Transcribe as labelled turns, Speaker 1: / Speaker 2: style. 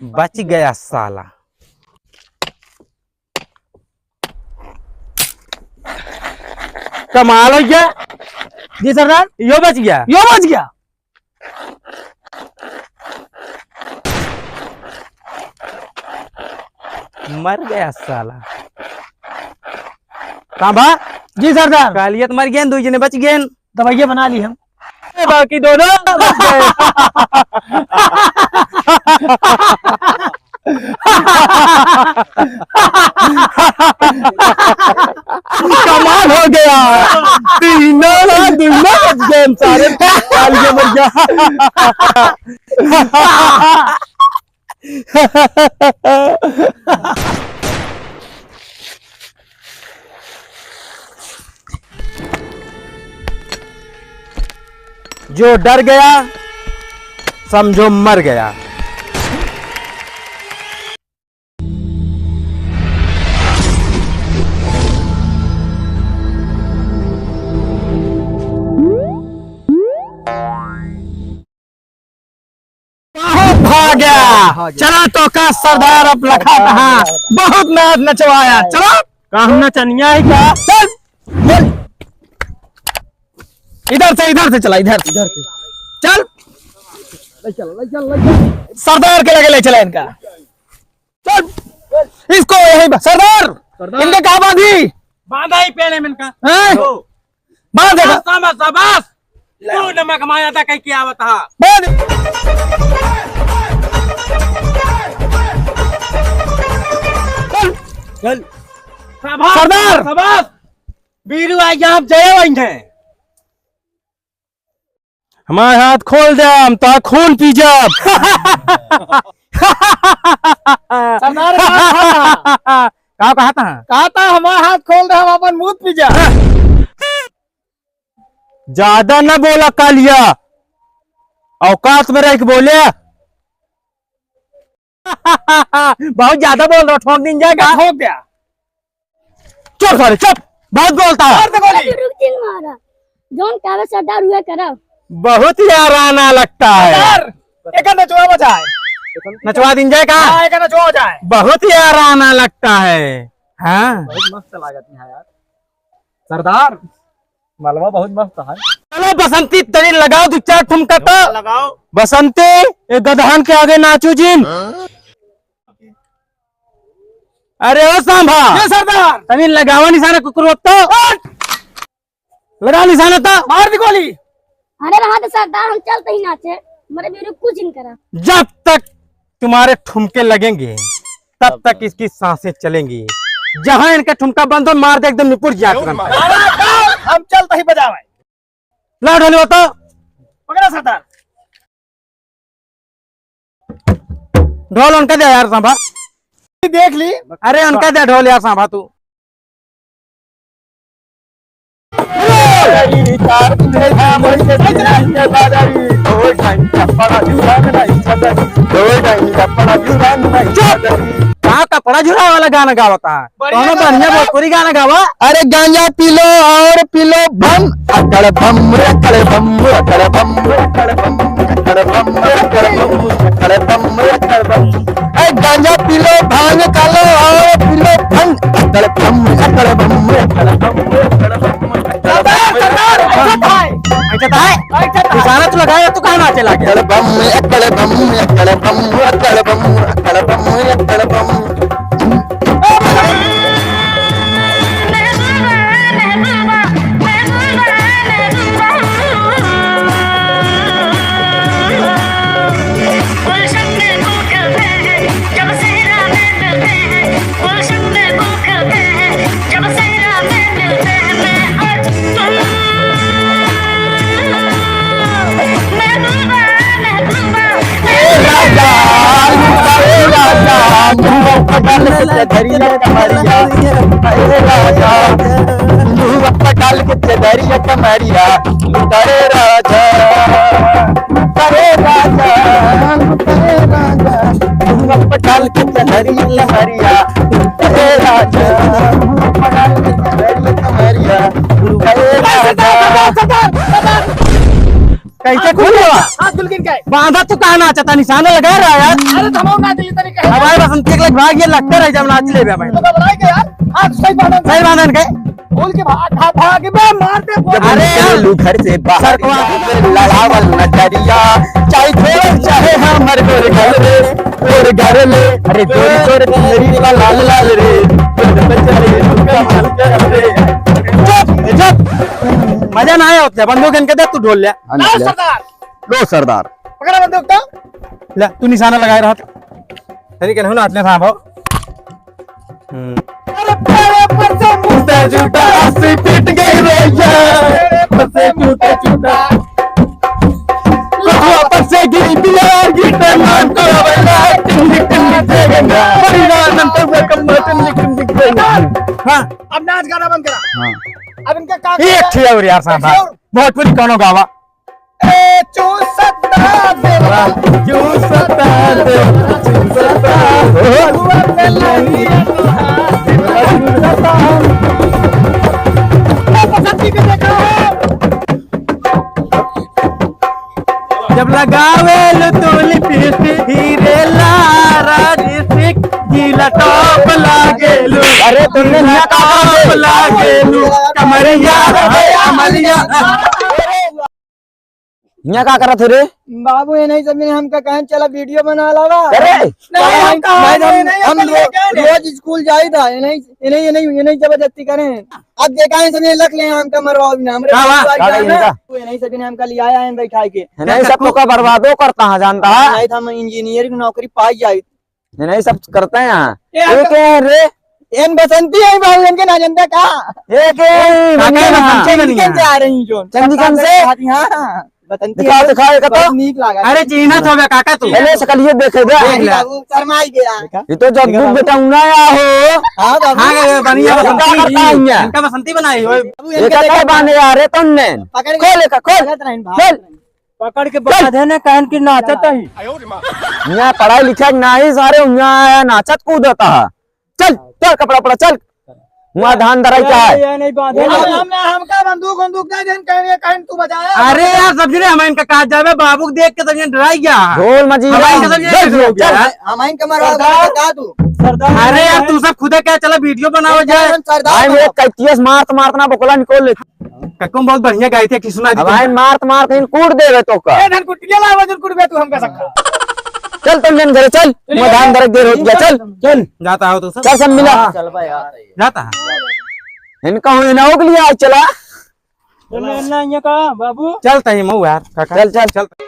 Speaker 1: बच गया साला।
Speaker 2: कमाल हो गया
Speaker 1: जी सरदार, यो बच गया।
Speaker 2: यो बच गया।
Speaker 1: मर गया साला।
Speaker 2: काबा जी सरदार,
Speaker 1: कालियत मर गया, दो जने बच गए।
Speaker 2: दवाइयाँ बना ली हम,
Speaker 1: बाकी दोनों बच गए।
Speaker 2: कमाल हो गया।
Speaker 1: तीनों बच गए, सारे कालियत मर गया। जो डर गया समझो मर गया।
Speaker 2: भाग गया। चला तो का सरदार अब लखा कहा, बहुत नाच नचवाया। चलो
Speaker 1: का हम नचनिया है क्या?
Speaker 2: चल इधर से चला, इधर से चल। सरदार के लगे ले चला इनका। चल इसको यही सरदार, इनके कहा बांधी?
Speaker 1: बांधा ही पहले में इनका।
Speaker 2: बांध देगा।
Speaker 1: शाबाश, तू नमक माया था कहीं क्या बता।
Speaker 2: चल
Speaker 1: सरदार शाबाश, वीरू आज आप जय वही हैं।
Speaker 2: हमारे हाथ खोल दे, हम तो खून पी जाब। सरदार
Speaker 1: कहा था
Speaker 2: हमारा हाथ खोल दे, हम अपन मुंह पी जा।
Speaker 1: ज्यादा न बोला कालिया, औकात में रह के बोले। बहुत ज्यादा बोल रहा, ठोक दिन जाएगा।
Speaker 2: हो गया।
Speaker 1: चुप साले चुप, बहुत बोलता है।
Speaker 3: जोन कावे सरदार हुए करो।
Speaker 1: बहुत ही आराना लगता है।
Speaker 2: एक नचवा बजाए,
Speaker 1: नचवा दिन जाएगा।
Speaker 2: एक नचवा बजाए।
Speaker 1: बहुत ही आराना लगता है। हाँ
Speaker 2: बहुत मस्त लागत है यार सरदार, मलवा बहुत मस्त है।
Speaker 1: चलो बसंती तरी लगाओ, दो चार ठुमका तो
Speaker 2: लगाओ।
Speaker 1: बसंती, एक गधान के आगे नाचो जिन। अरे ओ सांभा,
Speaker 2: ये सरदार
Speaker 1: तनी लगावा निशाना कुकुर तो लगा निशाना तो
Speaker 2: मार दी गोली।
Speaker 3: अरे रहा तो सरदार, हम चलते ही नाचे, मेरे वीरू कुछ नहीं करा।
Speaker 1: जब तक तुम्हारे ठुमके लगेंगे तब तक इसकी सांसें चलेंगी। जहां इनका ठुमका बंद हो, मार दे एकदम निपुट जाए।
Speaker 2: हम चलते ही बजावे।
Speaker 1: ला ढोली तो
Speaker 2: पकड़ा सरदार।
Speaker 1: ढोल उनका दे यार सांभा।
Speaker 2: देख ली।
Speaker 1: अरे उनका दे ढोल यार सांभा तू। कहाँ कपड़ा झुरा वाला गाना गावता है? कौनो बढ़िया भोजपुरी गाना गावा।
Speaker 2: अरे गांजा पी लो और पी लो भम, अकड़ भम अकड़ भम अकड़ भम अकड़ भम अकड़ भम अकड़ भम अकड़ भम अकड़ भम। अरे गांजा पी लो, भांग खा लो और पी लो भंग, अकड़ भम अकड़ भम अकड़ भम अकड़ भम।
Speaker 1: अच्छा है निशाना तो लगाया, तू कहाँ नाचे लगे?
Speaker 2: अकड़ भम अकड़ भम अकड़ भम अकड़ भम अकड़ भम अकड़ भम। पटाल के धरिया कमरिया, अरे राजा तू पटाल के धरिया कमरिया, करे राजा करे राजा करे राजा तू पटाल के धरिया कमरिया, अरे राजा पटाल के धरिया कमरिया, अरे राजा।
Speaker 1: कैसे खोल हुआ
Speaker 4: हाथ दुलगिन के
Speaker 1: बांधा तू कहाँ नाचता निशाना लगा रहा है यार
Speaker 4: अरे थमाओ ना दिल्ली तरीके है
Speaker 1: हमारे बसंती के लग भाग ये लगता रह जब नाच ले भाई
Speaker 4: तो घबराए के यार हाथ सही बांधन
Speaker 1: सही बांधन के
Speaker 4: बोल के भाग भाग भाग बे मारते
Speaker 2: जब
Speaker 1: अरे यार,
Speaker 2: निकलू घर से बाहर लड़ावल नजरिया चाहे छोड़ चाहे हमर गोर घर रे गोर घर ले अरे गोर गोर मेरी लाल लाल रे गोर बचारे कमाल कर रे
Speaker 1: चुप मजा ना आया होता बंदूक इनके दे तू ढोल लिया
Speaker 4: ना सरदार
Speaker 2: लो सरदार
Speaker 4: पकड़ा बंदूक तो
Speaker 1: ले तू निशाना लगाए रहा तेरी कहने नाचने था भाव
Speaker 4: अरे पैरे पर से मुंह
Speaker 2: झूठा अस्सी पिट गई रे यार
Speaker 4: से झूठा झूठा
Speaker 2: वापस से गिरी बिया गिटे मान को बना टिंग टिंग देगा बड़ी आनंद से कम टिंग टिंग देगा
Speaker 1: हाँ
Speaker 4: अब नाच गाना बंद करा अब इनका का
Speaker 1: एक थी और यार साहब भोजपुरी कौनो गावा
Speaker 4: ए चूसता देवा
Speaker 2: चूसता दे चूसता
Speaker 4: हुआ पे लगी बसंती के देखो
Speaker 1: जब लगावे तू लिपस्टिक हीरे लारा डिस्ट्रिक्ट जिला टॉप लागेलू
Speaker 2: अरे तुमने नया
Speaker 1: टॉप लागेलू कमरिया है अमरिया
Speaker 2: यहाँ का करत रे
Speaker 5: बाबू ये नहीं समझे हमका कहीं चला वीडियो बना लावा
Speaker 2: अरे
Speaker 4: नहीं हम कहा नहीं
Speaker 5: हम रोज स्कूल जाई था ये नहीं जबरदस्ती करें अब देखा है समझे लग ले हमका मरवाओ ना हमरे
Speaker 1: हाँ, हाँ,
Speaker 5: परिवार
Speaker 2: हाँ,
Speaker 5: जाए ना,
Speaker 2: हाँ।
Speaker 5: तो ये नहीं सके हमका ले आया है बैठा के
Speaker 2: नहीं सब तो का बर्बादो करता है जानता है
Speaker 5: नहीं था मैं इंजीनियर की नौकरी पाई जाई
Speaker 2: नहीं सब करते हैं यहाँ
Speaker 4: ये
Speaker 2: एक है रे
Speaker 5: एन बसंती है बाबू इनके ना जनता का
Speaker 2: एक है
Speaker 1: काके बसंती में नहीं
Speaker 5: चंदीगढ़ से आ रही जो
Speaker 2: चंदीगढ़ से?
Speaker 5: हाँ बसंती
Speaker 2: दिखाओ दिखाओ एक तो
Speaker 5: बहुत नीक लगा
Speaker 1: अरे चीना तो बे काका तू
Speaker 2: पहले शकल ये देखे दे
Speaker 1: देख ले।
Speaker 5: बाबू शर्माई गया
Speaker 2: ये तो जब तू बेटा उना या हो
Speaker 5: हाँ बाबू
Speaker 1: हाँ बढ़िया
Speaker 2: ये क्या करता है
Speaker 1: बसंती
Speaker 2: यहाँ?
Speaker 1: इनका बसंती बनाई हो
Speaker 5: बाबू
Speaker 2: ये
Speaker 5: इनके
Speaker 2: क्या बाने आ रहे तुमने
Speaker 5: पकड़
Speaker 2: खोल का खोल
Speaker 5: गलत रही
Speaker 2: चल
Speaker 5: पकड़ के बांधे ने कान की नाचत ही
Speaker 2: यहाँ पढ़ाई लिखाई नहीं सारे यहाँ नाचत कूदता है चल चल कपड़ा पड़ा चल वहाँ धान धराई क्या है
Speaker 5: ये नहीं बांधे
Speaker 4: हमने हमका बंदूक बंदूक दे देन कहीं तू बचाया
Speaker 1: अरे यार सबसे हम इनका कहा जावे बाबू को देख के तब डराई गया
Speaker 2: ढोल मजीरा
Speaker 1: हमारी कसम ये
Speaker 2: चल,
Speaker 1: हो गया
Speaker 2: चल,
Speaker 1: है।
Speaker 5: हम इन कमर का तू
Speaker 1: अरे यार तू सब खुदे क्या चला वीडियो बनाओ जाए
Speaker 2: भाई
Speaker 5: सरदार
Speaker 2: मेरे कैतियस मारत मारतना बकोला निकोल ले
Speaker 1: कक्कुम बहुत बढ़िया गाई थी कि सुना दी
Speaker 2: भाई मारत मारत इन कूट देवे तो का
Speaker 4: ए धन कुटिया ला वजन कुट बे तू हमका सकता
Speaker 2: चल तुम जन घरे चल मैं धान धरक देर हो गया चल चल
Speaker 1: जाता हो तो सब
Speaker 2: चल सब मिला
Speaker 5: चल भाई यार
Speaker 1: जाता है
Speaker 2: इनका हो इनाओ के लिए आज चला
Speaker 5: चल ना ये का बाबू
Speaker 1: चलता ही मऊ यार काका
Speaker 2: चल चल
Speaker 1: चलता